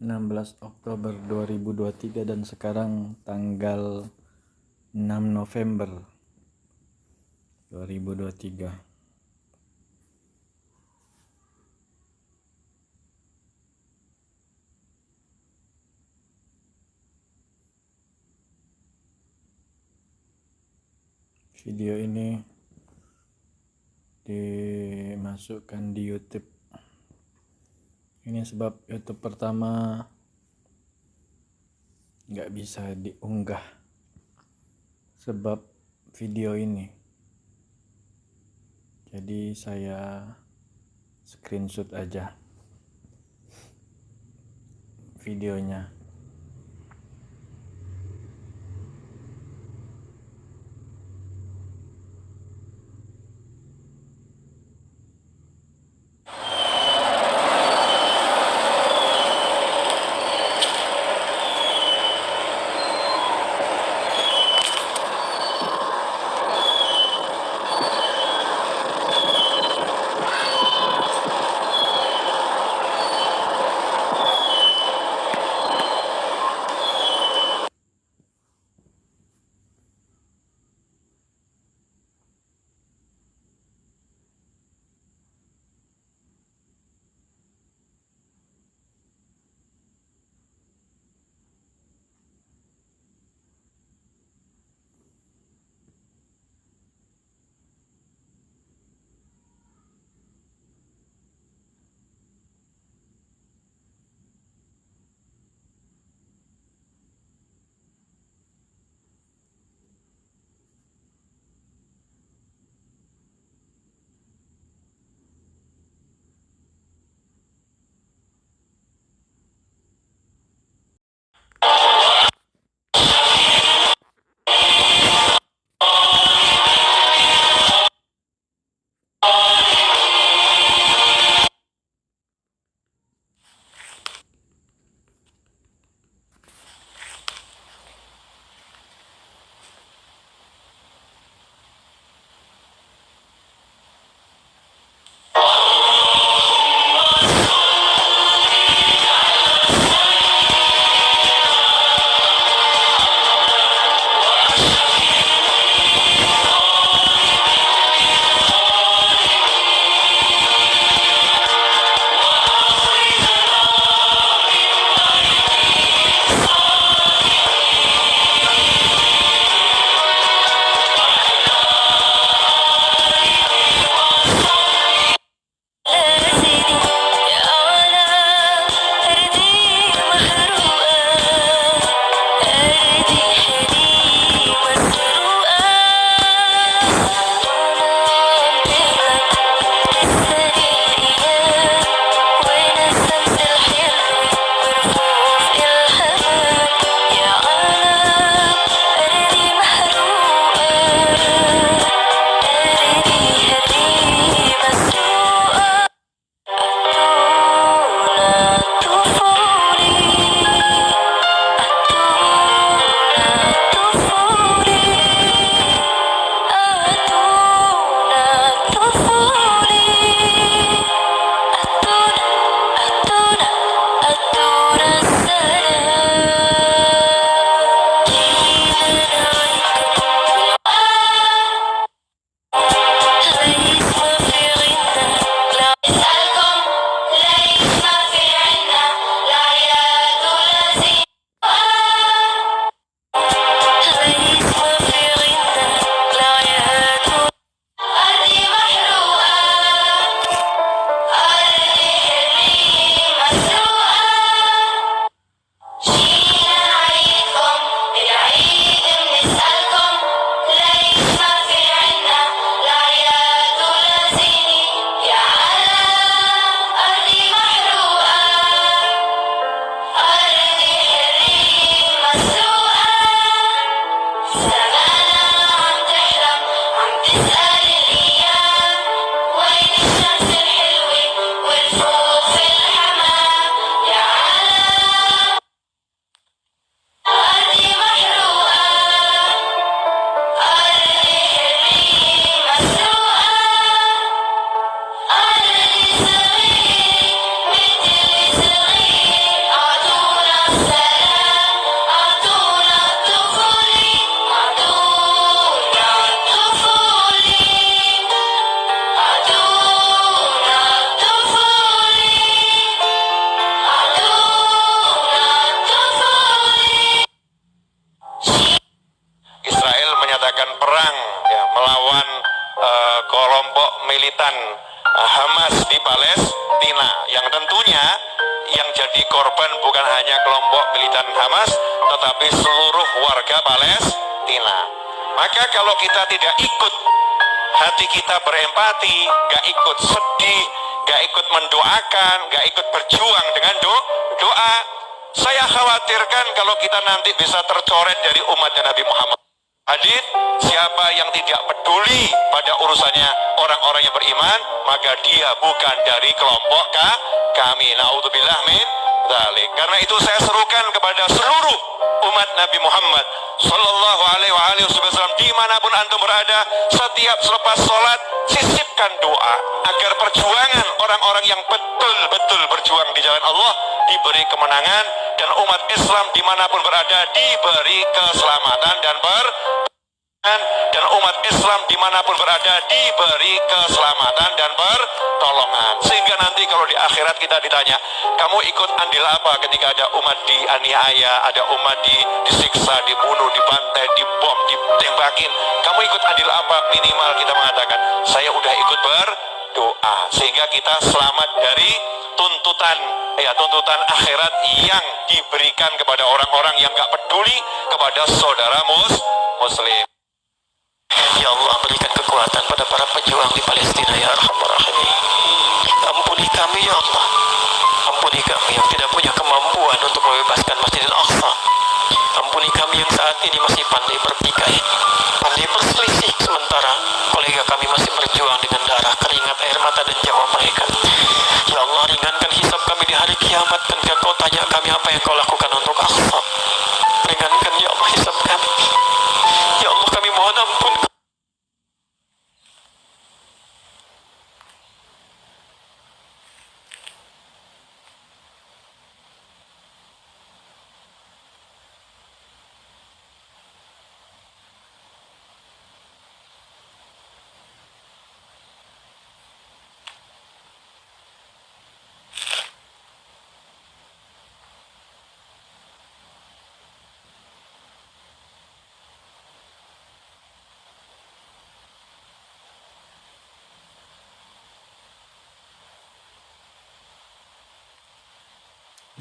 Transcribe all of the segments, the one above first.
16 Oktober 2023 dan sekarang tanggal 6 November 2023. Video ini dimasukkan di YouTube. Ini sebab YouTube pertama nggak bisa diunggah sebab video ini. Jadi saya screenshot aja videonya. militan Hamas di Palestina, yang tentunya yang jadi korban bukan hanya kelompok militan Hamas tetapi seluruh warga Palestina. Maka kalau kita tidak ikut, hati kita berempati, gak ikut sedih, gak ikut mendoakan, gak ikut berjuang dengan doa, saya khawatirkan kalau kita nanti bisa tercoret dari umatnya Nabi Muhammad. Hadits, siapa yang tidak peduli pada urusannya orang-orang yang beriman, maka dia bukan dari kelompok kami. Naudzubillah min dzalik. Karena itu saya serukan kepada seluruh umat Nabi Muhammad sallallahu alaihi wasallam, dimanapun antum berada, setiap selepas sholat sisipkan doa agar perjuangan orang-orang yang betul-betul berjuang di jalan Allah diberi kemenangan, dan umat Islam dimanapun berada diberi keselamatan dan umat Islam dimanapun berada diberi keselamatan dan pertolongan, sehingga nanti kalau di akhirat kita ditanya, kamu ikut andil apa ketika ada umat dianiaya, ada umat disiksa, dibunuh, dibantai, dibom, ditembakin, kamu ikut andil apa? Minimal kita mengatakan, saya udah ikut berdoa, sehingga kita selamat dari tuntutan akhirat yang diberikan kepada orang-orang yang gak peduli kepada saudara muslim. Ya Allah, berikan kekuatan pada para pejuang di Palestina, ya Arhamar Rahimin. Ampuni kami, ya Allah. Ampuni kami yang tidak punya kemampuan untuk membebaskan Masjidil Aqsa. Ampuni kami yang saat ini masih pandai bertikai, pandai berselisih, sementara kolega kami masih berjuang dengan darah, keringat, air mata, dan nyawa mereka. Ya Allah, ringankan hisab kami di hari kiamat ketika kau tanya kami apa yang kau lakukan untuk Aqsa. Ringankan, ya Allah, hisab kami. Ya Allah, kami mohon ampun.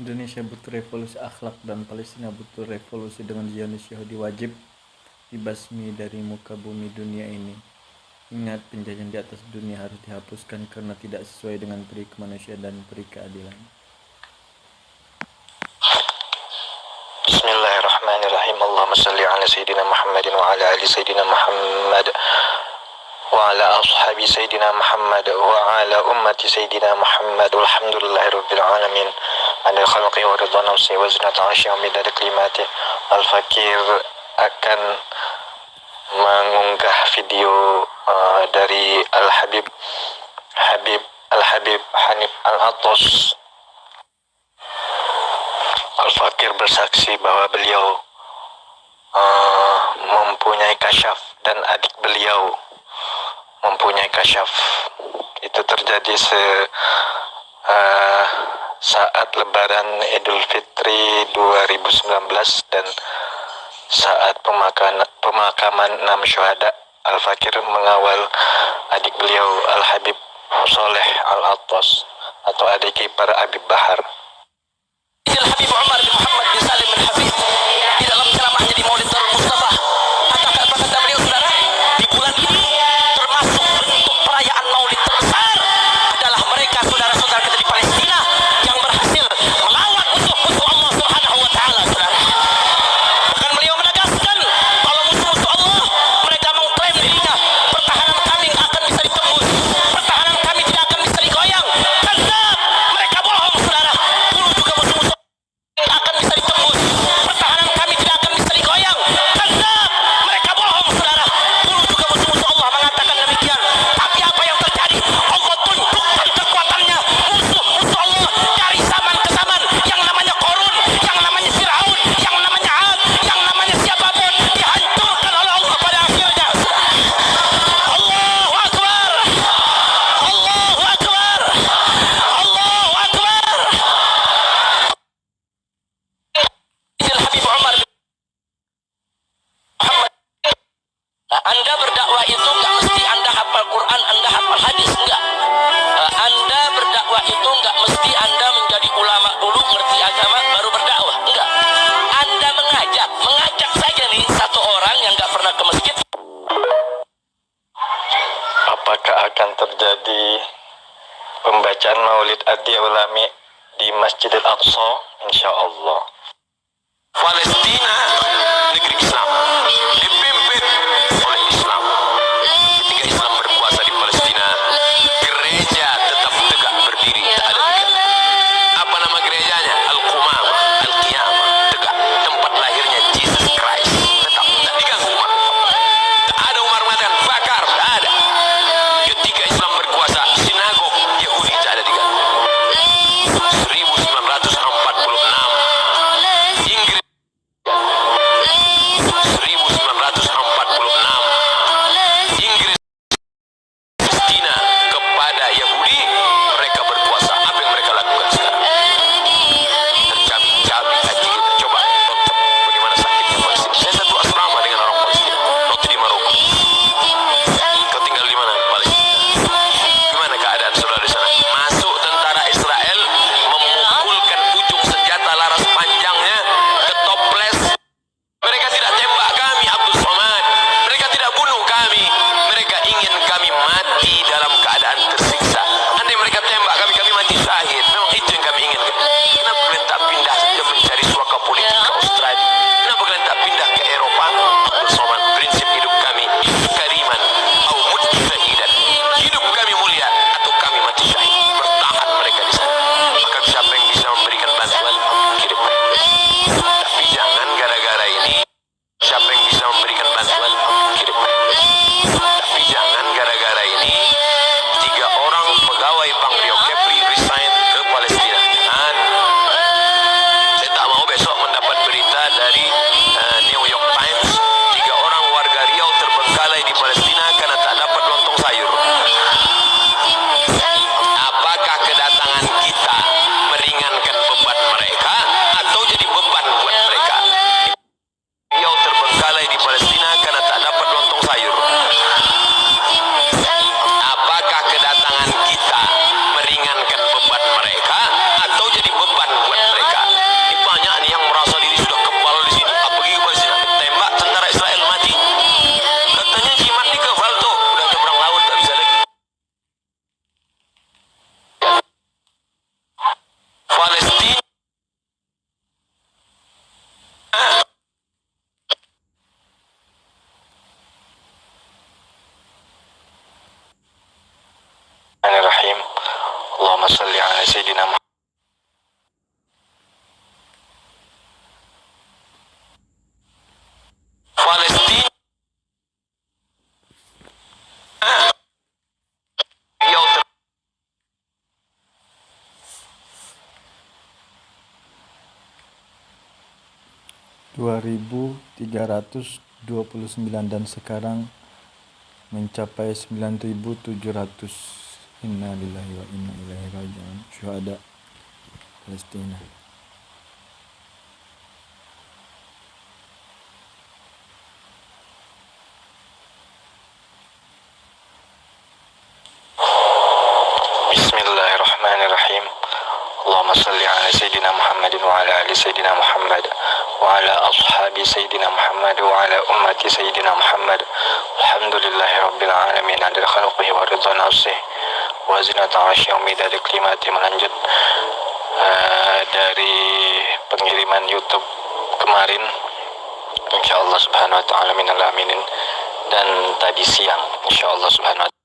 Indonesia butuh revolusi akhlak dan Palestina butuh revolusi dengan Zionis Yahudi wajib dibasmi dari muka bumi dunia ini. Ingat, penjajahan di atas dunia harus dihapuskan karena tidak sesuai dengan peri kemanusiaan dan peri keadilan. Bismillahirrahmanirrahim. Allahumma salli ala Sayyidina Muhammadin wa ala ali Sayyidina Muhammad wa ala ashabi Sayyidina Muhammad wa ala ummati Sayyidina Muhammad walhamdulillahi rabbil alamin anil khalqi wa ridwan nafsi wa zinata arsyi wa midad kalimati. Al-Fakir akan mengunggah video dari Al-Habib Hanif Al-Attas. Al-Fakir bersaksi bahwa beliau mempunyai kasyaf dan adik beliau mempunyai kasyaf. Itu terjadi saat Lebaran Idul Fitri 2019 dan saat pemakaman 6 syuhada. Al-Fakir mengawal adik beliau Al-Habib Soleh Al-Attas atau adik ipar Habib Bahar. Al-Habib Umar bin Muhammad bin Salim bin Habib di dalam ceramahnya di Maulid Darul Mustafa kata beliau, saudara, di bulan ini termasuk bentuk perayaan Maulid terbesar adalah mereka saudara-saudara kita di Palestina yang berhasil melawan musuh-musuh Allah Subhanahu wa taala, saudara. Bahkan beliau menegaskan kalau musuh-musuh Allah mereka mengklaim dirinya, pertahanan kami akan bisa ditembus, pertahanan kami tidak akan bisa digoyang. Karena mereka bohong, saudara. Dulu juga musuh-musuh akan bisa terjadi pembacaan Maulid Adi Ulami di Masjidil Aqsa, insya Allah. Palestina negeri Islam dipimpin oleh Islam. Ketika Islam berkuasa di Palestina, gereja tetap tegak berdiri, tak ada diganti. Apa nama gerejanya? Al-Qumamah, Al-Qiyamah, tegak. Tempat lahirnya Jesus Christ, tetap tak diganggu umat. Tak ada Umar mengatakan bakar, tak ada. Ketika Islam berkuasa, sinagog Yahudi tak ada diganggu. 1946 Inggris 1946 Inggris Palestina kepada Yahudi, mereka berkuasa. Apa yang mereka lakukan sekarang? Tercabik-cabik hati kita. Coba tonton bagaimana sakitnya Palestina. Saya satu asrama dengan orang Palestina waktu di Maroko. Kau tinggal di mana? Palestina. Gimana keadaan saudara di sana? Masuk tentara Israel, memukulkan ujung senjata laras panjangnya ke toples. Mereka tidak tembak kami, Abdul Somad. Mereka tidak bunuh kami. Mereka ingin kami mati dalam keadaan tersiksa. Andai mereka tembak kami, kami mati syahid. Memang itu yang kami inginkan. Kenapa kalian tak pindah dan mencari suaka politik ke Australia? Kenapa kalian tak pindah ke Eropa? Abdul Somad, prinsip hidup kami kariman au mut syahidan. Hidup kami mulia atau kami mati syahid. Bertahan mereka di sana. Maka siapa yang bisa memberikan bantuan, kirim mereka. Tapi jangan gara-gara ini. Siapa yang bisa memberikan bantuan, kirim mereka. Tapi jangan gara-gara ini 3 orang pegawai Bank Rio Kepri resign ke Palestina. Jangan. Saya tak mau besok mendapat berita dari New York Times 3 orang warga Riau terbengkalai di Palestina karena tak dapat lontong sayur. Apakah kedatangan kita meringankan beban mereka atau jadi beban buat mereka? Riau terbengkalai di Palestina karena tak dapat lontong sayur. Apakah kedatangan kita meringankan beban mereka atau jadi beban buat mereka? Ini banyak nih yang merasa diri sudah kebal di sini. Apa pergi ke Palestina? Tembak tentara Israel mati. Katanya jimat nih kebal tuh, udah nyebrang laut tak bisa lagi. Palestina Bismillahirrahmanirrahim. Allahumma salli ala Sayyidina Muhammad. Palestina Riau 2.329 dan sekarang mencapai 9.700. Inna lillahi wa inna ilaihi raji'un. Syuhada Palestina. Bismillahirrahmanirrahim. Allahumma salli ala Sayyidina Muhammadin wa ala ali Sayyidina Muhammad wa ala ashabi Sayyidina Muhammad wa ala ummati Sayyidina Muhammad. Alhamdulillahi Rabbil Alamin adil khalqihi wa ridha nafsih wa zinata arsyih wa midada kalimati. Melanjut dari pengiriman YouTube kemarin, insyaallah subhanahu wa ta'ala minal aminin, dan tadi siang insyaallah subhanahu wa ta'ala